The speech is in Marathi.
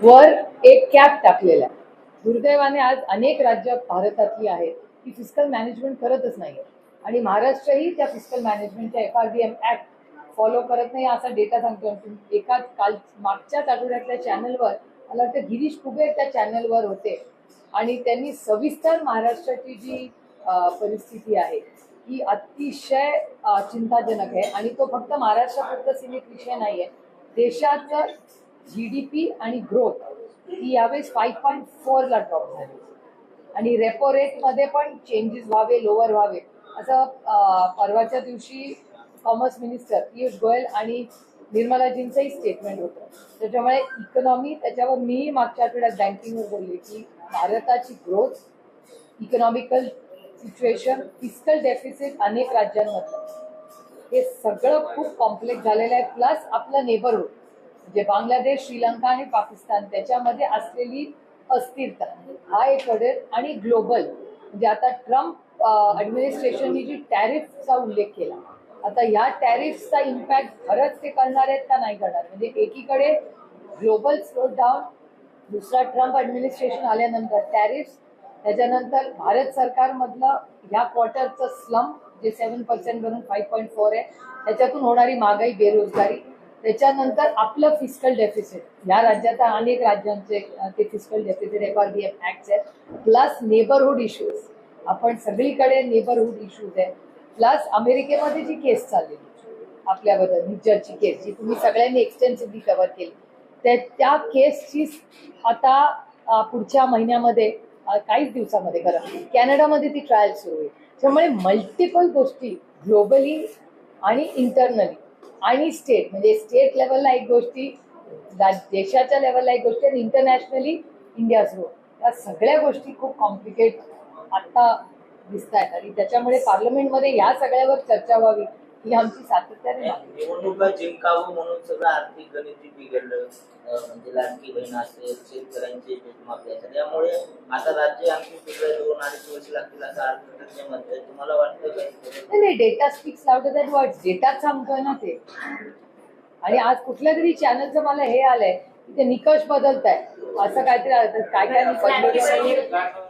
वर एक कॅप टाकलेला आहे. दुर्दैवाने आज अनेक राज्य भारतातली आहेत की फिस्कल मॅनेजमेंट करतच नाही आणि महाराष्ट्रही त्या फिस्कल मॅनेजमेंटच्या FRDM ऍक्ट फॉलो करत नाही असा डेटा सांगतो. एका काल मागच्याच आठवड्यातल्या चॅनलवर मला वाटतं गिरीश कुबेर त्या चॅनलवर होते आणि त्यांनी सविस्तर महाराष्ट्राची जी परिस्थिती आहे ही अतिशय चिंताजनक आहे आणि तो फक्त महाराष्ट्रापुरता सीमित विषय नाही आहे. देशाचं GDP आणि ग्रोथ ही यावेळेस 5.4 ला ड्रॉप झाली आणि रेपो रेट मध्ये पण चेंजेस व्हावे, लोअर व्हावे असं परवाच्या दिवशी कॉमर्स मिनिस्टर पियुष गोयल आणि निर्मलाजींचंही स्टेटमेंट होतं. त्याच्यामुळे इकॉनॉमी, त्याच्यावर मी मागच्या आठवड्यात बँकिंगवर बोलले की भारताची growth, economical situation, fiscal deficit अनेक राज्यांमधलं हे सगळं खूप कॉम्प्लेक्स झालेलं आहे. प्लस आपलं नेबरहुड म्हणजे बांगलादेश, श्रीलंका आणि पाकिस्तान त्याच्यामध्ये असलेली अस्थिरता हा एक घडेल आणि ग्लोबल म्हणजे आता ट्रम्प ॲडमिनिस्ट्रेशननी जी टॅरिफचा उल्लेख केला, आता या टॅरिफचा इम्पॅक्ट खरंच ते करणार आहेत का नाही करणार. म्हणजे एकीकडे ग्लोबल स्लोडाऊन, दुसरा ट्रम्प ॲडमिनिस्ट्रेशन आल्यानंतर टॅरिफ, त्याच्यानंतर भारत सरकारमधलं ह्या क्वार्टरचं स्लम जे 7% वरून 5.4 आहे, त्याच्यातून होणारी महागाई, बेरोजगारी, त्याच्यानंतर आपलं फिस्कल डेफिसिट, या राज्याचा अनेक राज्यांचे ते फिस्कल डेफिसिट FRDM ऍक्ट आहेत, प्लस नेबरहुड इश्यूज, आपण सगळीकडे नेबरहुड इश्यूज आहे, प्लस अमेरिकेमध्ये जी केस चाललेली आपल्याबद्दल, निजरची केस जी तुम्ही सगळ्यांनी एक्सटेन्सिव्हली कव्हर केली, त्या केसची आता पुढच्या महिन्यामध्ये काहीच दिवसामध्ये खरं कॅनडामध्ये ती ट्रायल सुरू होईल. त्यामुळे मल्टिपल गोष्टी ग्लोबली आणि इंटरनली आणि स्टेट, म्हणजे स्टेट लेवलला एक गोष्टी, देशाच्या लेवलला एक गोष्टी आणि इंटरनॅशनली इंडिया सुरू, या सगळ्या गोष्टी खूप कॉम्प्लिकेट आता दिसत आहेत आणि त्याच्यामुळे पार्लमेंटमध्ये या सगळ्यावर चर्चा व्हावी ही आमची सातत्याने निवडणुका जिंकावं म्हणून सगळं आर्थिक गणित बिघडलं. म्हणजे लाडकी बहीण असेल, शेतकऱ्यांचे शेतमाफी असेल, त्यामुळे आता राज्य आणखी वेगळं 2-2.5 वर्ष लागतील असं अर्थतज्ञ म्हणतात. तुम्हाला वाटतं काय? नाही, data speaks louder than words, डेटाच सांगतोय ना ते. आणि आज कुठल्या तरी चॅनलचं मला हे आलंय की ते निकष बदलत आहे असं काहीतरी, काय काय निकष बदलत